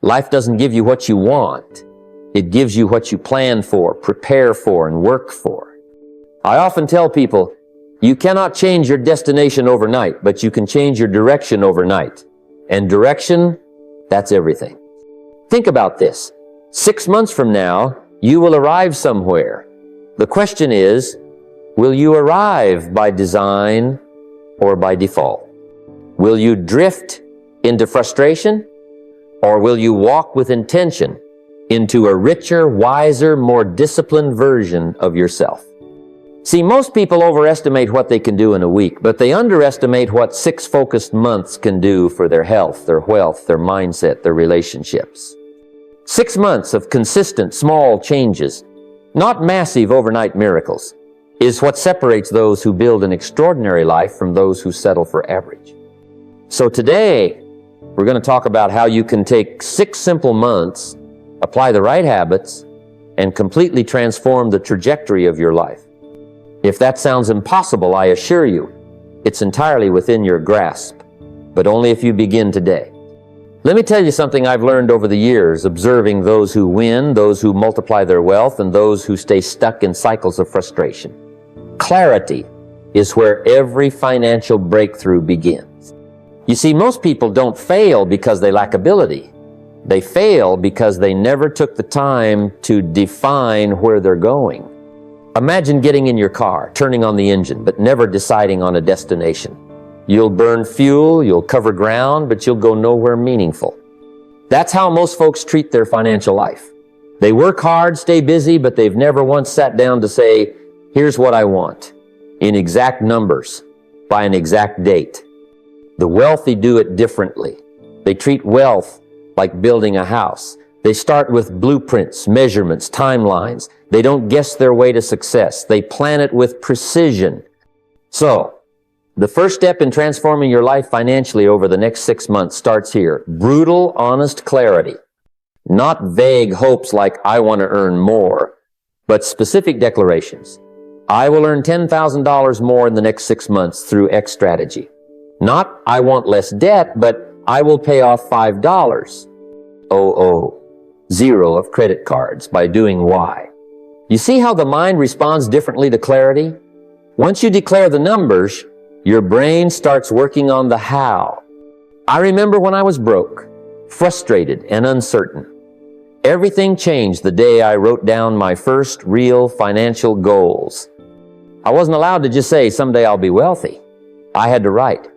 Life doesn't give you what you want. It gives you what you plan for, prepare for, and work for. I often tell people, you cannot change your destination overnight, but you can change your direction overnight. And direction, that's everything. Think about this. 6 months from now, you will arrive somewhere. The question is, will you arrive by design or by default? Will you drift into frustration, or will you walk with intention into a richer, wiser, more disciplined version of yourself? See, most people overestimate what they can do in a week, but they underestimate what 6 focused months can do for their health, their wealth, their mindset, their relationships. 6 months of consistent, small changes, not massive overnight miracles, is what separates those who build an extraordinary life from those who settle for average. So today, we're going to talk about how you can take 6 simple months, apply the right habits, and completely transform the trajectory of your life. If that sounds impossible, I assure you, it's entirely within your grasp, but only if you begin today. Let me tell you something I've learned over the years, observing those who win, those who multiply their wealth, and those who stay stuck in cycles of frustration. Clarity is where every financial breakthrough begins. You see, most people don't fail because they lack ability. They fail because they never took the time to define where they're going. Imagine getting in your car, turning on the engine, but never deciding on a destination. You'll burn fuel, you'll cover ground, but you'll go nowhere meaningful. That's how most folks treat their financial life. They work hard, stay busy, but they've never once sat down to say, here's what I want, in exact numbers, by an exact date. The wealthy do it differently. They treat wealth like building a house. They start with blueprints, measurements, timelines. They don't guess their way to success. They plan it with precision. So, the first step in transforming your life financially over the next 6 months starts here. Brutal, honest clarity. Not vague hopes like, I want to earn more, but specific declarations. I will earn $10,000 more in the next 6 months through X strategy. Not, I want less debt, but I will pay off $5. Zero of credit cards by doing Y. You see how the mind responds differently to clarity? Once you declare the numbers, your brain starts working on the how. I remember when I was broke, frustrated and uncertain. Everything changed the day I wrote down my first real financial goals. I wasn't allowed to just say, someday I'll be wealthy. I had to write,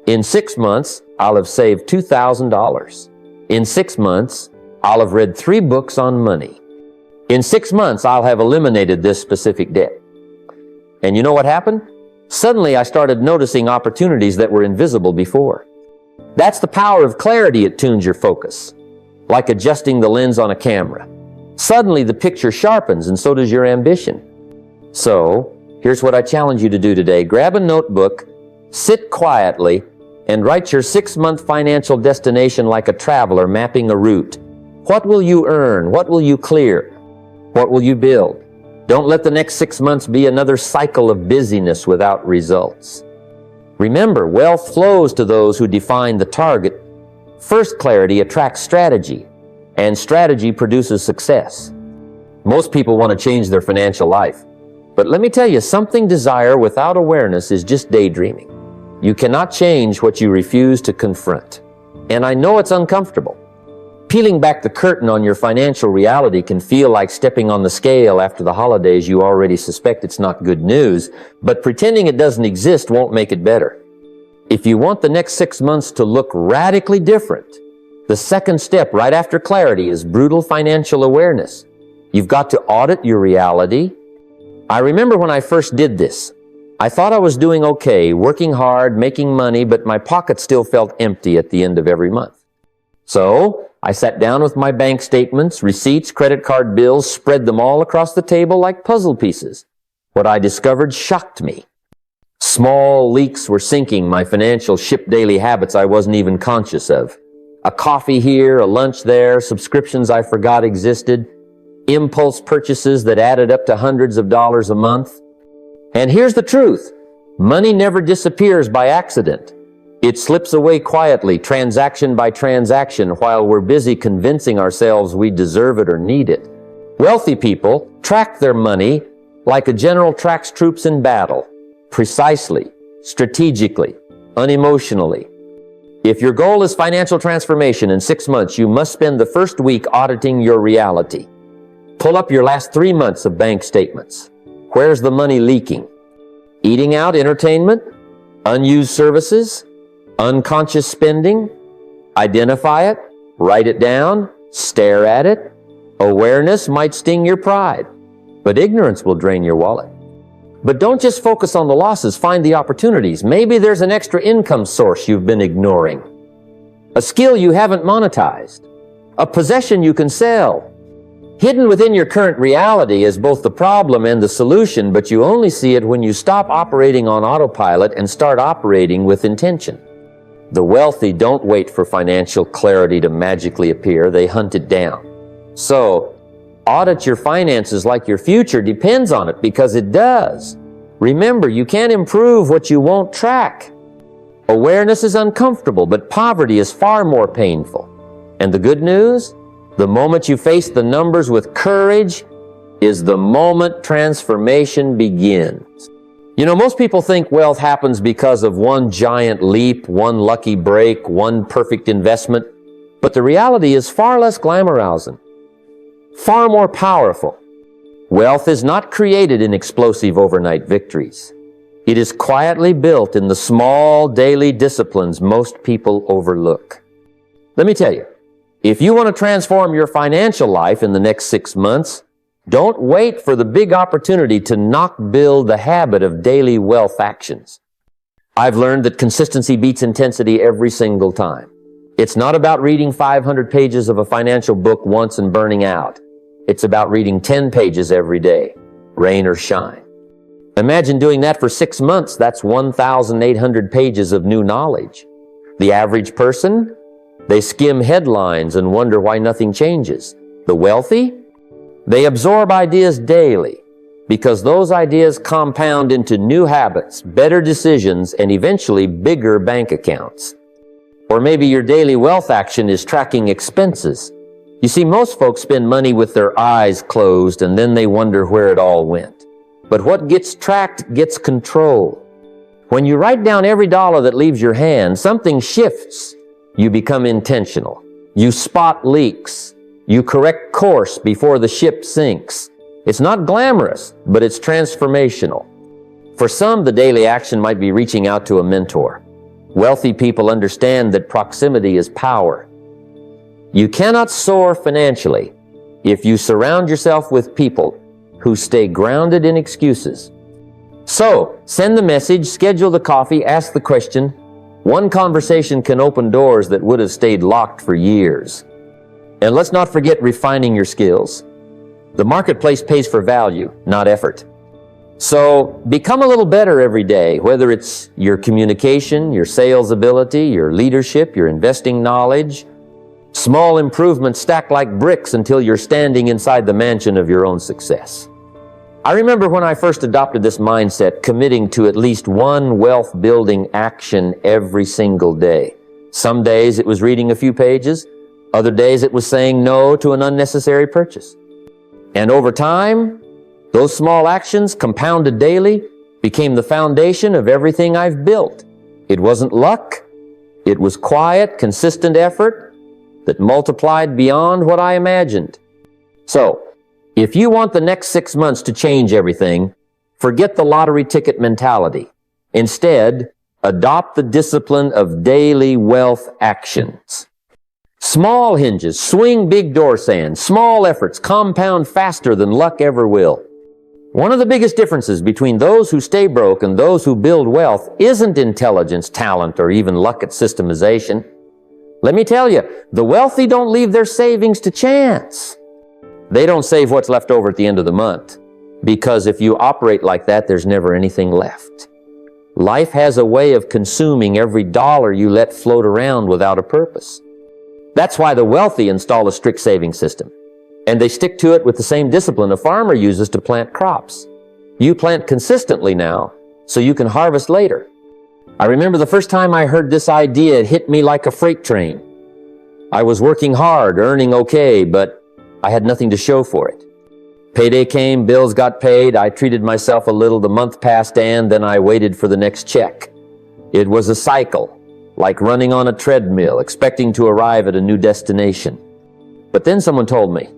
in 6 months, I'll have saved $2,000. In 6 months, I'll have read 3 books on money. In 6 months, I'll have eliminated this specific debt. And you know what happened? Suddenly, I started noticing opportunities that were invisible before. That's the power of clarity. It tunes your focus, like adjusting the lens on a camera. Suddenly, the picture sharpens, and so does your ambition. So, here's what I challenge you to do today. Grab a notebook, sit quietly, and write your 6-month financial destination like a traveler mapping a route. What will you earn? What will you clear? What will you build? Don't let the next 6 months be another cycle of busyness without results. Remember, wealth flows to those who define the target. First, clarity attracts strategy, and strategy produces success. Most people want to change their financial life. But let me tell you, something desire without awareness is just daydreaming. You cannot change what you refuse to confront. And I know it's uncomfortable. Peeling back the curtain on your financial reality can feel like stepping on the scale after the holidays. You already suspect it's not good news, but pretending it doesn't exist won't make it better. If you want the next 6 months to look radically different, the second step right after clarity is brutal financial awareness. You've got to audit your reality. I remember when I first did this. I thought I was doing okay, working hard, making money, but my pocket still felt empty at the end of every month. So, I sat down with my bank statements, receipts, credit card bills, spread them all across the table like puzzle pieces. What I discovered shocked me. Small leaks were sinking my financial ship daily habits I wasn't even conscious of. A coffee here, a lunch there, subscriptions I forgot existed, impulse purchases that added up to hundreds of dollars a month. And here's the truth. Money never disappears by accident. It slips away quietly, transaction by transaction, while we're busy convincing ourselves we deserve it or need it. Wealthy people track their money like a general tracks troops in battle, precisely, strategically, unemotionally. If your goal is financial transformation in 6 months, you must spend the first week auditing your reality. Pull up your last 3 months of bank statements. Where's the money leaking? Eating out, entertainment, unused services, unconscious spending. Identify it, write it down, stare at it. Awareness might sting your pride, but ignorance will drain your wallet. But don't just focus on the losses, find the opportunities. Maybe there's an extra income source you've been ignoring, a skill you haven't monetized, a possession you can sell. Hidden within your current reality is both the problem and the solution, but you only see it when you stop operating on autopilot and start operating with intention. The wealthy don't wait for financial clarity to magically appear, they hunt it down. So, audit your finances like your future depends on it, because it does. Remember, you can't improve what you won't track. Awareness is uncomfortable, but poverty is far more painful. And the good news? The moment you face the numbers with courage is the moment transformation begins. You know, most people think wealth happens because of one giant leap, one lucky break, one perfect investment. But the reality is far less glamorizing, far more powerful. Wealth is not created in explosive overnight victories. It is quietly built in the small daily disciplines most people overlook. Let me tell you, if you want to transform your financial life in the next 6 months, don't wait for the big opportunity to build the habit of daily wealth actions. I've learned that consistency beats intensity every single time. It's not about reading 500 pages of a financial book once and burning out. It's about reading 10 pages every day, rain or shine. Imagine doing that for 6 months. That's 1,800 pages of new knowledge. The average person, they skim headlines and wonder why nothing changes. The wealthy, they absorb ideas daily because those ideas compound into new habits, better decisions, and eventually bigger bank accounts. Or maybe your daily wealth action is tracking expenses. You see, most folks spend money with their eyes closed and then they wonder where it all went. But what gets tracked gets control. When you write down every dollar that leaves your hand, something shifts. You become intentional. You spot leaks. You correct course before the ship sinks. It's not glamorous, but it's transformational. For some, the daily action might be reaching out to a mentor. Wealthy people understand that proximity is power. You cannot soar financially if you surround yourself with people who stay grounded in excuses. So, send the message, schedule the coffee, ask the question. One conversation can open doors that would have stayed locked for years. And let's not forget refining your skills. The marketplace pays for value, not effort. So become a little better every day, whether it's your communication, your sales ability, your leadership, your investing knowledge. Small improvements stack like bricks until you're standing inside the mansion of your own success. I remember when I first adopted this mindset, committing to at least one wealth-building action every single day. Some days it was reading a few pages. Other days it was saying no to an unnecessary purchase. And over time, those small actions, compounded daily, became the foundation of everything I've built. It wasn't luck. It was quiet, consistent effort that multiplied beyond what I imagined. So, if you want the next 6 months to change everything, forget the lottery ticket mentality. Instead, adopt the discipline of daily wealth actions. Small hinges swing big door sands. Small efforts compound faster than luck ever will. One of the biggest differences between those who stay broke and those who build wealth isn't intelligence, talent, or even luck at systemization. Let me tell you, the wealthy don't leave their savings to chance. They don't save what's left over at the end of the month, because if you operate like that, there's never anything left. Life has a way of consuming every dollar you let float around without a purpose. That's why the wealthy install a strict saving system, and they stick to it with the same discipline a farmer uses to plant crops. You plant consistently now, so you can harvest later. I remember the first time I heard this idea, it hit me like a freight train. I was working hard, earning okay, but I had nothing to show for it. Payday came, bills got paid, I treated myself a little, the month passed, and then I waited for the next check. It was a cycle, like running on a treadmill, expecting to arrive at a new destination. But then someone told me,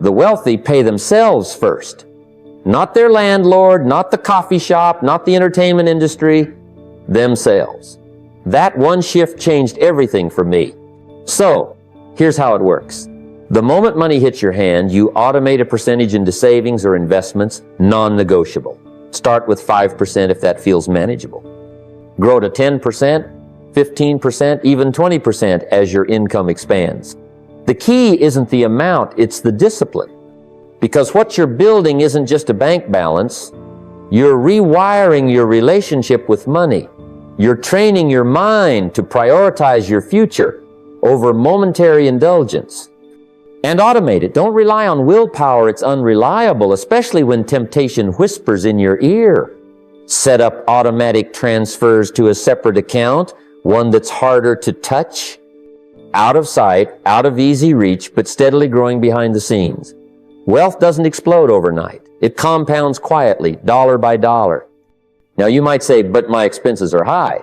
the wealthy pay themselves first. Not their landlord, not the coffee shop, not the entertainment industry, themselves. That one shift changed everything for me. So, here's how it works. The moment money hits your hand, you automate a percentage into savings or investments, non-negotiable. Start with 5% if that feels manageable. Grow to 10%, 15%, even 20% as your income expands. The key isn't the amount, it's the discipline. Because what you're building isn't just a bank balance, you're rewiring your relationship with money. You're training your mind to prioritize your future over momentary indulgence. And automate it. Don't rely on willpower, it's unreliable, especially when temptation whispers in your ear. Set up automatic transfers to a separate account, one that's harder to touch, out of sight, out of easy reach, but steadily growing behind the scenes. Wealth doesn't explode overnight. It compounds quietly, dollar by dollar. Now you might say, but my expenses are high.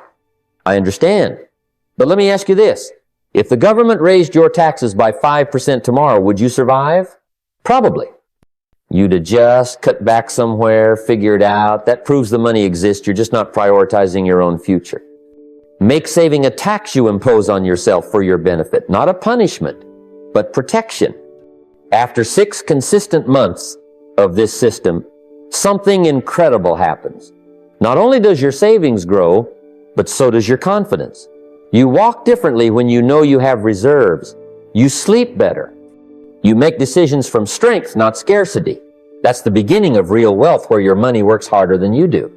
I understand. But let me ask you this. If the government raised your taxes by 5% tomorrow, would you survive? Probably. You'd adjust, cut back somewhere, figure it out. That proves the money exists. You're just not prioritizing your own future. Make saving a tax you impose on yourself for your benefit, not a punishment, but protection. After 6 consistent months of this system, something incredible happens. Not only does your savings grow, but so does your confidence. You walk differently when you know you have reserves. You sleep better. You make decisions from strength, not scarcity. That's the beginning of real wealth, where your money works harder than you do.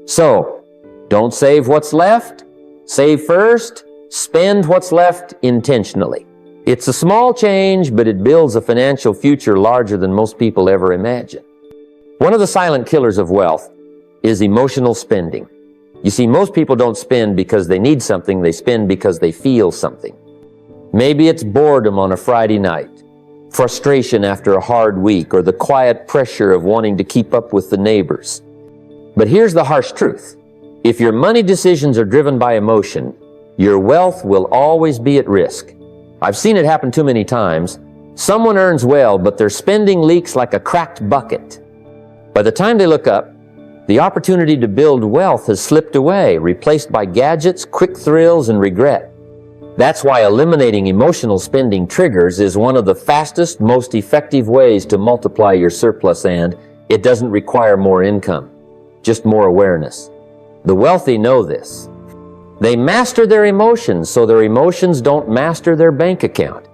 So, don't save what's left. Save first. Spend what's left intentionally. It's a small change, but it builds a financial future larger than most people ever imagine. One of the silent killers of wealth is emotional spending. You see, most people don't spend because they need something, they spend because they feel something. Maybe it's boredom on a Friday night, frustration after a hard week, or the quiet pressure of wanting to keep up with the neighbors. But here's the harsh truth. If your money decisions are driven by emotion, your wealth will always be at risk. I've seen it happen too many times. Someone earns well, but their spending leaks like a cracked bucket. By the time they look up, the opportunity to build wealth has slipped away, replaced by gadgets, quick thrills, and regret. That's why eliminating emotional spending triggers is one of the fastest, most effective ways to multiply your surplus, and it doesn't require more income, just more awareness. The wealthy know this. They master their emotions so their emotions don't master their bank account.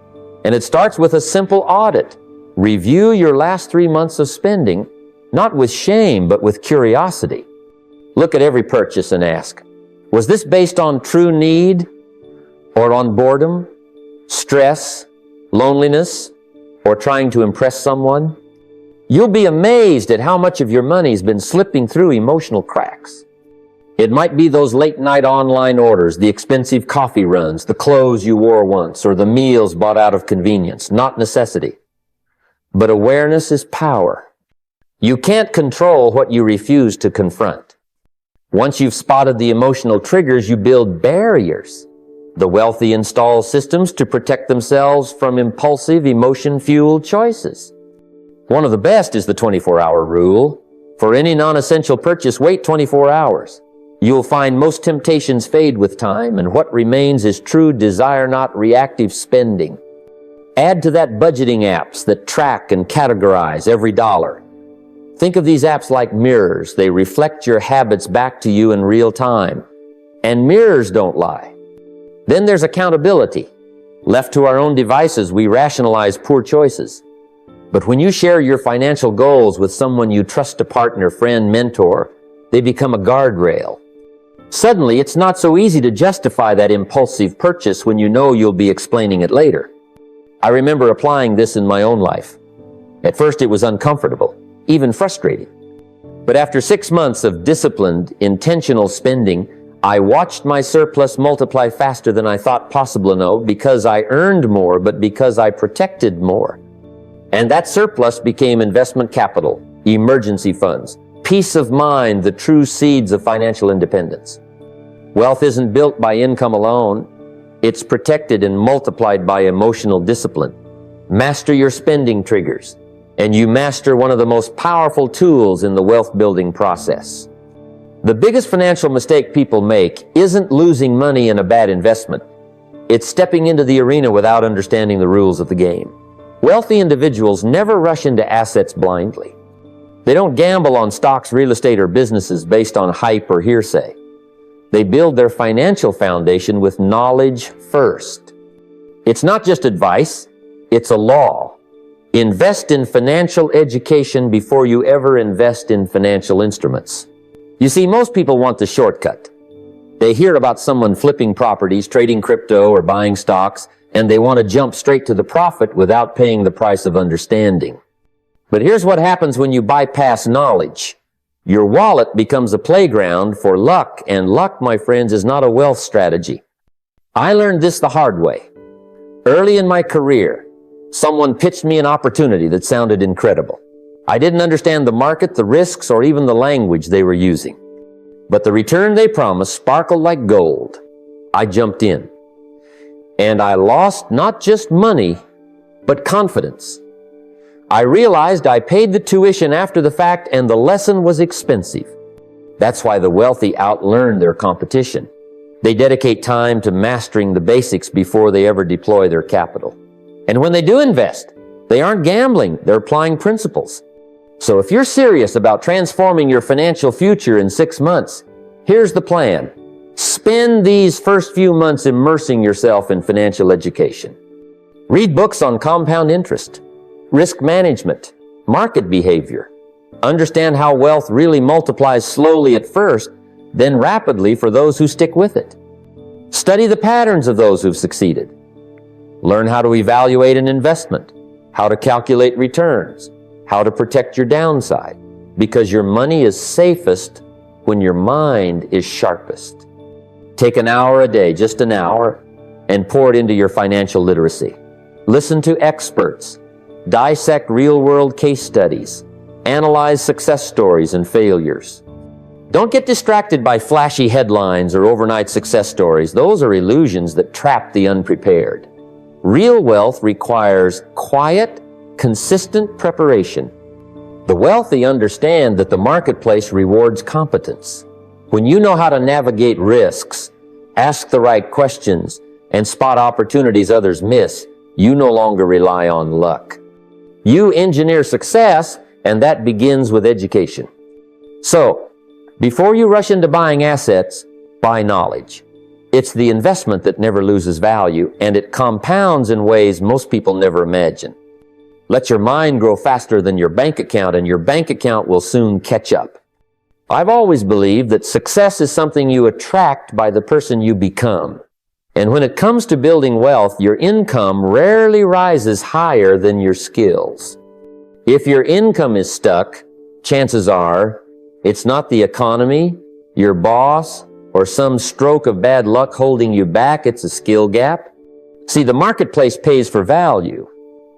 And it starts with a simple audit. Review your last 3 months of spending, not with shame, but with curiosity. Look at every purchase and ask, was this based on true need, or on boredom, stress, loneliness, or trying to impress someone? You'll be amazed at how much of your money's been slipping through emotional cracks. It might be those late-night online orders, the expensive coffee runs, the clothes you wore once, or the meals bought out of convenience, not necessity. But awareness is power. You can't control what you refuse to confront. Once you've spotted the emotional triggers, you build barriers. The wealthy install systems to protect themselves from impulsive, emotion-fueled choices. One of the best is the 24-hour rule. For any non-essential purchase, wait 24 hours. You'll find most temptations fade with time, and what remains is true desire, not reactive spending. Add to that budgeting apps that track and categorize every dollar. Think of these apps like mirrors. They reflect your habits back to you in real time. And mirrors don't lie. Then there's accountability. Left to our own devices, we rationalize poor choices. But when you share your financial goals with someone you trust, a partner, friend, mentor, they become a guardrail. Suddenly, it's not so easy to justify that impulsive purchase when you know you'll be explaining it later. I remember applying this in my own life. At first, it was uncomfortable, even frustrating. But after 6 months of disciplined, intentional spending, I watched my surplus multiply faster than I thought possible, no, because I earned more, but because I protected more. And that surplus became investment capital, emergency funds, peace of mind, the true seeds of financial independence. Wealth isn't built by income alone. It's protected and multiplied by emotional discipline. Master your spending triggers, and you master one of the most powerful tools in the wealth building process. The biggest financial mistake people make isn't losing money in a bad investment. It's stepping into the arena without understanding the rules of the game. Wealthy individuals never rush into assets blindly. They don't gamble on stocks, real estate, or businesses based on hype or hearsay. They build their financial foundation with knowledge first. It's not just advice, it's a law. Invest in financial education before you ever invest in financial instruments. You see, most people want the shortcut. They hear about someone flipping properties, trading crypto, or buying stocks, and they want to jump straight to the profit without paying the price of understanding. But here's what happens when you bypass knowledge. Your wallet becomes a playground for luck, and luck, my friends, is not a wealth strategy. I learned this the hard way. Early in my career, someone pitched me an opportunity that sounded incredible. I didn't understand the market, the risks, or even the language they were using. But the return they promised sparkled like gold. I jumped in. And I lost not just money, but confidence. I realized I paid the tuition after the fact, and the lesson was expensive. That's why the wealthy outlearn their competition. They dedicate time to mastering the basics before they ever deploy their capital. And when they do invest, they aren't gambling, they're applying principles. So if you're serious about transforming your financial future in 6 months, here's the plan. Spend these first few months immersing yourself in financial education. Read books on compound interest, risk management, market behavior. Understand how wealth really multiplies slowly at first, then rapidly for those who stick with it. Study the patterns of those who've succeeded. Learn how to evaluate an investment, how to calculate returns, how to protect your downside, because your money is safest when your mind is sharpest. Take an hour a day, just an hour, and pour it into your financial literacy. Listen to experts, dissect real-world case studies, analyze success stories and failures. Don't get distracted by flashy headlines or overnight success stories. Those are illusions that trap the unprepared. Real wealth requires quiet, consistent preparation. The wealthy understand that the marketplace rewards competence. When you know how to navigate risks, ask the right questions, and spot opportunities others miss, you no longer rely on luck. You engineer success, and that begins with education. So, before you rush into buying assets, buy knowledge. It's the investment that never loses value, and it compounds in ways most people never imagine. Let your mind grow faster than your bank account, and your bank account will soon catch up. I've always believed that success is something you attract by the person you become. And when it comes to building wealth, your income rarely rises higher than your skills. If your income is stuck, chances are it's not the economy, your boss, or some stroke of bad luck holding you back. It's a skill gap. See, the marketplace pays for value,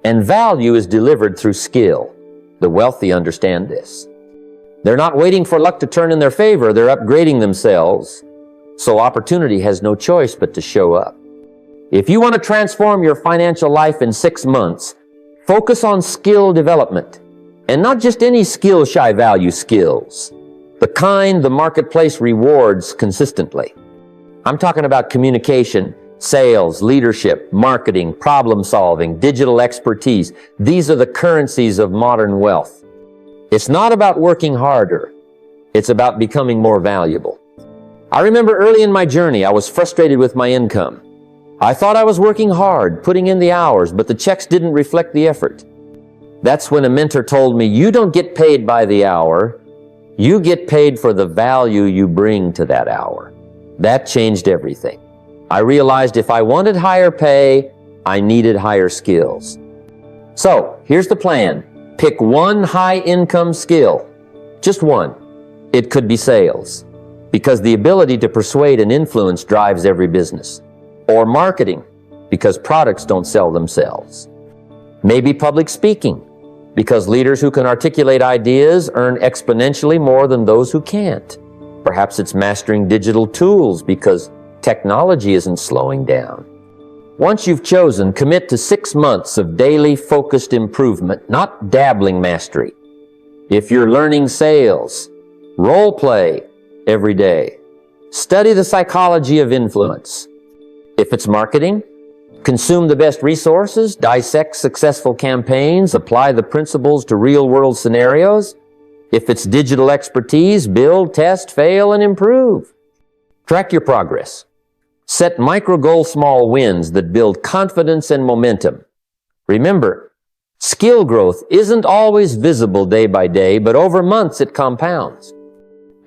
and value is delivered through skill. The wealthy understand this. They're not waiting for luck to turn in their favor. They're upgrading themselves. So opportunity has no choice but to show up. If you want to transform your financial life in 6 months, focus on skill development. And not just any skill-shy value skills. The kind the marketplace rewards consistently. I'm talking about communication, sales, leadership, marketing, problem solving, digital expertise. These are the currencies of modern wealth. It's not about working harder. It's about becoming more valuable. I remember early in my journey, I was frustrated with my income. I thought I was working hard, putting in the hours, but the checks didn't reflect the effort. That's when a mentor told me, you don't get paid by the hour. You get paid for the value you bring to that hour. That changed everything. I realized if I wanted higher pay, I needed higher skills. So, here's the plan. Pick one high-income skill. Just one. It could be sales. because the ability to persuade and influence drives every business. Or marketing, because products don't sell themselves. Maybe public speaking, because leaders who can articulate ideas earn exponentially more than those who can't. Perhaps it's mastering digital tools, because technology isn't slowing down. Once you've chosen, commit to 6 months of daily focused improvement, not dabbling mastery. If you're learning sales, role play every day. Study the psychology of influence. If it's marketing, consume the best resources, dissect successful campaigns, apply the principles to real-world scenarios. If it's digital expertise, build, test, fail, and improve. Track your progress. Set micro-goal small wins that build confidence and momentum. Remember, skill growth isn't always visible day by day, but over months it compounds.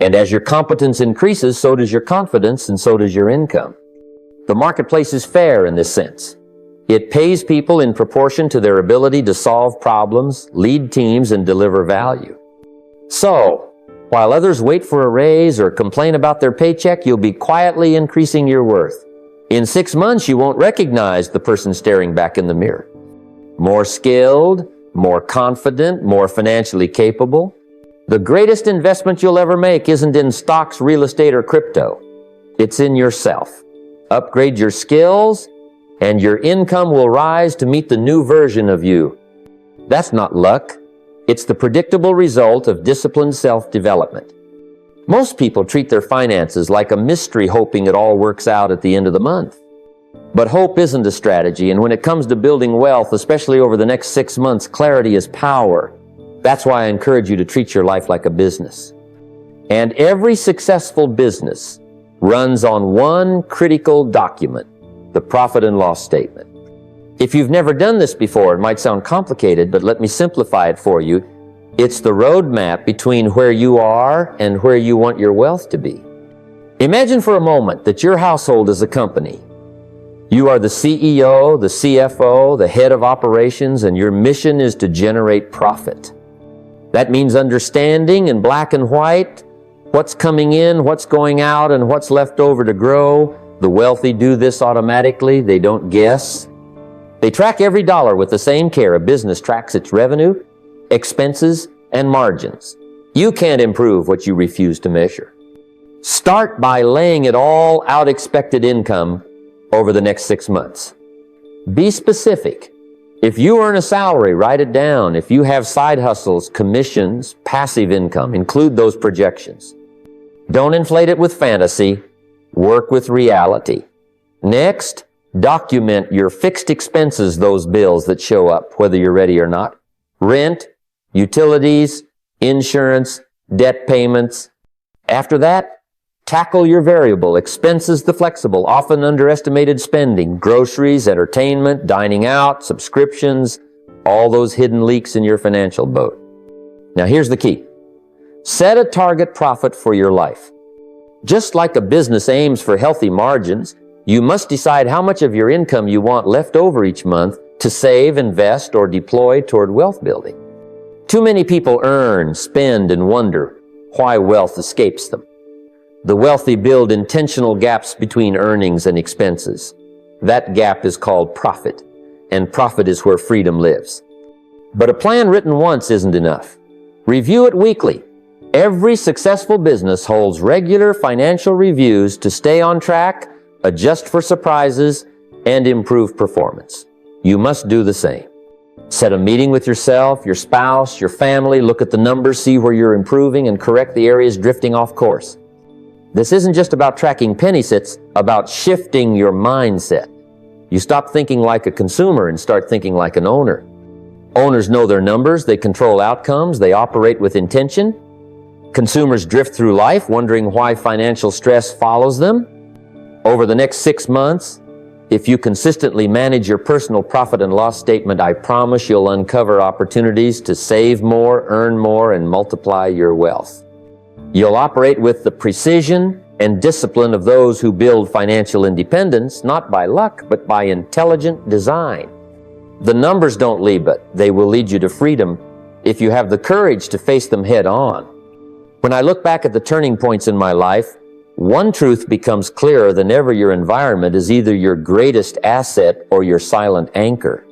And as your competence increases, so does your confidence and so does your income. The marketplace is fair in this sense. It pays people in proportion to their ability to solve problems, lead teams, and deliver value. So, while others wait for a raise or complain about their paycheck, you'll be quietly increasing your worth. In 6 months, you won't recognize the person staring back in the mirror. More skilled, more confident, more financially capable. The greatest investment you'll ever make isn't in stocks, real estate, or crypto. It's in yourself. Upgrade your skills, and your income will rise to meet the new version of you. That's not luck. It's the predictable result of disciplined self-development. Most people treat their finances like a mystery, hoping it all works out at the end of the month. But hope isn't a strategy, and when it comes to building wealth, especially over the next 6 months, clarity is power. That's why I encourage you to treat your life like a business. And every successful business runs on one critical document, the profit and loss statement. If you've never done this before, it might sound complicated, but let me simplify it for you. It's the roadmap between where you are and where you want your wealth to be. Imagine for a moment that your household is a company. You are the CEO, the CFO, the head of operations, and your mission is to generate profit. That means understanding in black and white what's coming in, what's going out, and what's left over to grow. The wealthy do this automatically. They don't guess. They track every dollar with the same care a business tracks its revenue, expenses, and margins. You can't improve what you refuse to measure. Start by laying it all out expected income over the next 6 months. Be specific. If you earn a salary, write it down. If you have side hustles, commissions, passive income, include those projections. Don't inflate it with fantasy. Work with reality. Next, document your fixed expenses, those bills that show up, whether you're ready or not. Rent, utilities, insurance, debt payments. After that, tackle your variable expenses, the flexible, often underestimated spending, groceries, entertainment, dining out, subscriptions, all those hidden leaks in your financial boat. Now here's the key. Set a target profit for your life. Just like a business aims for healthy margins, you must decide how much of your income you want left over each month to save, invest, or deploy toward wealth building. Too many people earn, spend, and wonder why wealth escapes them. The wealthy build intentional gaps between earnings and expenses. That gap is called profit, and profit is where freedom lives. But a plan written once isn't enough. Review it weekly. Every successful business holds regular financial reviews to stay on track, adjust for surprises, and improve performance. You must do the same. Set a meeting with yourself, your spouse, your family, look at the numbers, see where you're improving, and correct the areas drifting off course. This isn't just about tracking pennies, it's about shifting your mindset. You stop thinking like a consumer and start thinking like an owner. Owners know their numbers, they control outcomes, they operate with intention. Consumers drift through life wondering why financial stress follows them. Over the next 6 months, if you consistently manage your personal profit and loss statement, I promise you'll uncover opportunities to save more, earn more, and multiply your wealth. You'll operate with the precision and discipline of those who build financial independence, not by luck, but by intelligent design. The numbers don't lead, but they will lead you to freedom if you have the courage to face them head on. When I look back at the turning points in my life, One truth becomes clearer than ever: your environment is either your greatest asset or your silent anchor.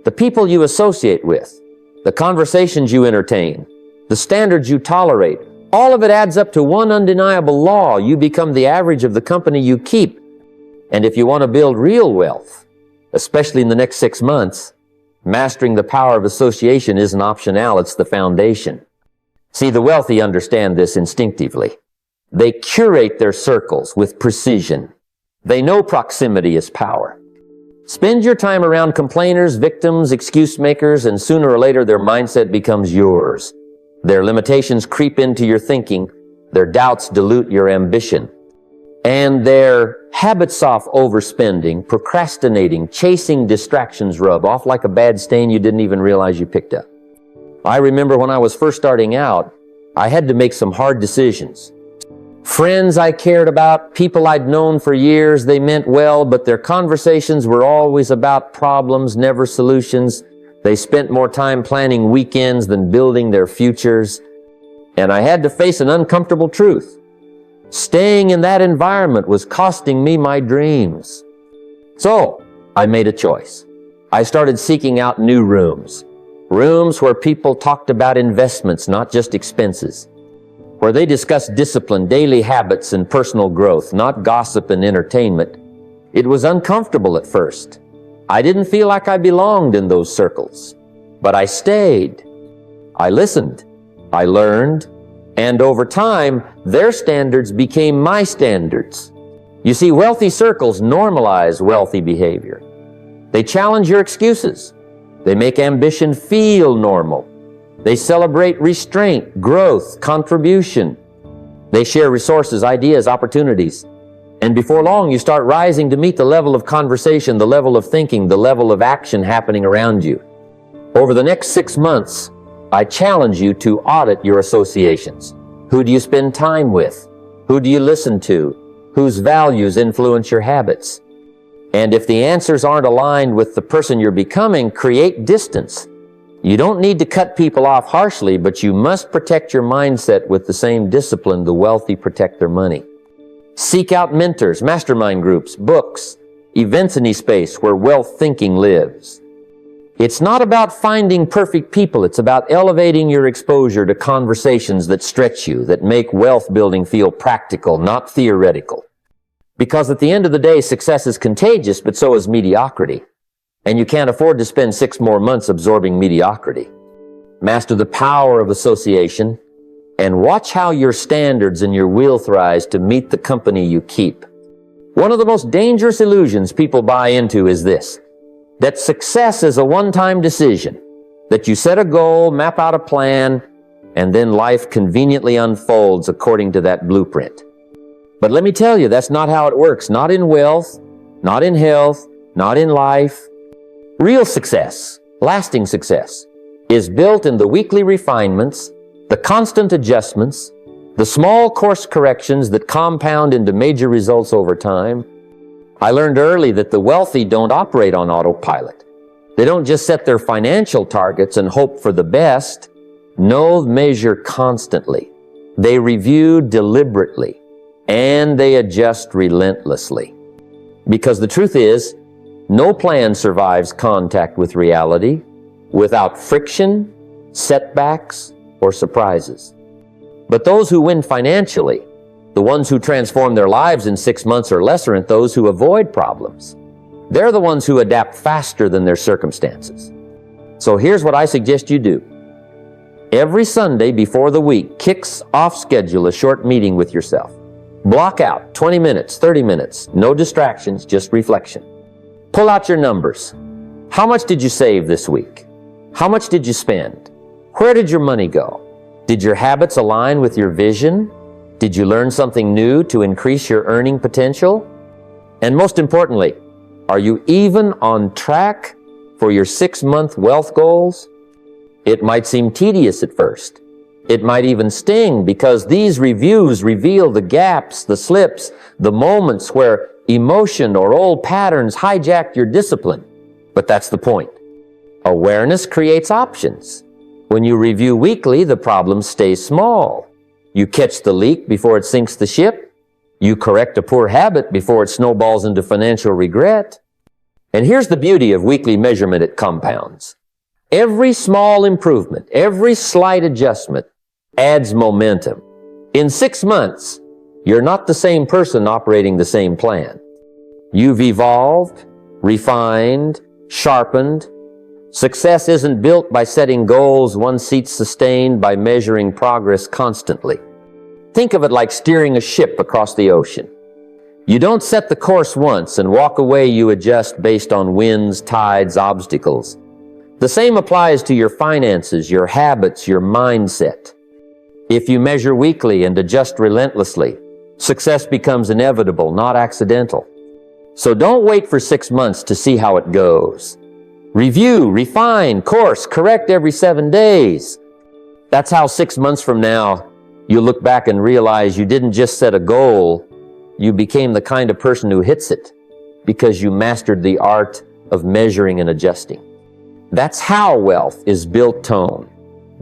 The people you associate with, the conversations you entertain, the standards you tolerate, all of it adds up to one undeniable law: you become the average of the company you keep. And if you want to build real wealth, especially in the next 6 months, mastering the power of association isn't optional, it's the foundation. See, the wealthy understand this instinctively. They curate their circles with precision. They know proximity is power. Spend your time around complainers, victims, excuse makers, and sooner or later their mindset becomes yours. Their limitations creep into your thinking. Their doubts dilute your ambition. And their habits of overspending, procrastinating, chasing distractions rub off like a bad stain you didn't even realize you picked up. I remember when I was first starting out, I had to make some hard decisions. Friends I cared about, people I'd known for years, they meant well, but their conversations were always about problems, never solutions. They spent more time planning weekends than building their futures. And I had to face an uncomfortable truth. Staying in that environment was costing me my dreams. So I made a choice. I started seeking out new rooms. Rooms where people talked about investments, not just expenses. Where they discussed discipline, daily habits, and personal growth, not gossip and entertainment. It was uncomfortable at first. I didn't feel like I belonged in those circles. But I stayed. I listened. I learned. And over time, their standards became my standards. You see, wealthy circles normalize wealthy behavior. They challenge your excuses. They make ambition feel normal. They celebrate restraint, growth, contribution. They share resources, ideas, opportunities. And before long, you start rising to meet the level of conversation, the level of thinking, the level of action happening around you. Over the next 6 months, I challenge you to audit your associations. Who do you spend time with? Who do you listen to? Whose values influence your habits? And if the answers aren't aligned with the person you're becoming, create distance. You don't need to cut people off harshly, but you must protect your mindset with the same discipline the wealthy protect their money. Seek out mentors, mastermind groups, books, events in any space where wealth thinking lives. It's not about finding perfect people. It's about elevating your exposure to conversations that stretch you, that make wealth building feel practical, not theoretical. Because at the end of the day, success is contagious, but so is mediocrity. And you can't afford to spend 6 more months absorbing mediocrity. Master the power of association and watch how your standards and your will rise to meet the company you keep. One of the most dangerous illusions people buy into is this: that success is a one-time decision, that you set a goal, map out a plan, and then life conveniently unfolds according to that blueprint. But let me tell you, that's not how it works. Not in wealth, not in health, not in life. Real success, lasting success, is built in the weekly refinements, the constant adjustments, the small course corrections that compound into major results over time. I learned early that the wealthy don't operate on autopilot. They don't just set their financial targets and hope for the best. No, measure constantly. They review deliberately, and they adjust relentlessly. Because the truth is, no plan survives contact with reality without friction, setbacks, or surprises. But those who win financially, the ones who transform their lives in 6 months or less, aren't those who avoid problems. They're the ones who adapt faster than their circumstances. So here's what I suggest you do. Every Sunday before the week kicks off, schedule a short meeting with yourself. Block out 20 minutes, 30 minutes, no distractions, just reflection. Pull out your numbers. How much did you save this week? How much did you spend? Where did your money go? Did your habits align with your vision? Did you learn something new to increase your earning potential? And most importantly, are you even on track for your 6-month wealth goals? It might seem tedious at first. It might even sting, because these reviews reveal the gaps, the slips, the moments where emotion or old patterns hijacked your discipline. But that's the point. Awareness creates options. When you review weekly, the problem stays small. You catch the leak before it sinks the ship. You correct a poor habit before it snowballs into financial regret. And here's the beauty of weekly measurement at compounds. Every small improvement, every slight adjustment adds momentum. In 6 months, you're not the same person operating the same plan. You've evolved, refined, sharpened. Success isn't built by setting goals one seat sustained by measuring progress constantly. Think of it like steering a ship across the ocean. You don't set the course once and walk away, you adjust based on winds, tides, obstacles. The same applies to your finances, your habits, your mindset. If you measure weekly and adjust relentlessly, success becomes inevitable, not accidental. So don't wait for 6 months to see how it goes. Review, refine, course, correct every 7 days. That's how 6 months from now, you'll look back and realize you didn't just set a goal, you became the kind of person who hits it because you mastered the art of measuring and adjusting. That's how wealth is built tone,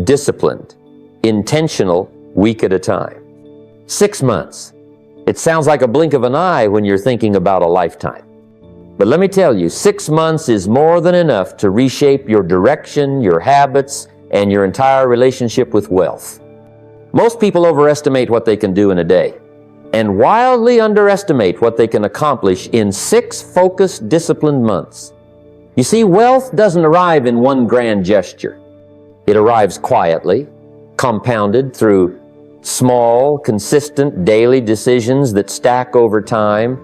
disciplined, intentional, week at a time. 6 months. It sounds like a blink of an eye when you're thinking about a lifetime. But let me tell you, 6 months is more than enough to reshape your direction, your habits, and your entire relationship with wealth. Most people overestimate what they can do in a day and wildly underestimate what they can accomplish in 6 focused, disciplined months. You see, wealth doesn't arrive in one grand gesture. It arrives quietly, compounded through small, consistent daily decisions that stack over time.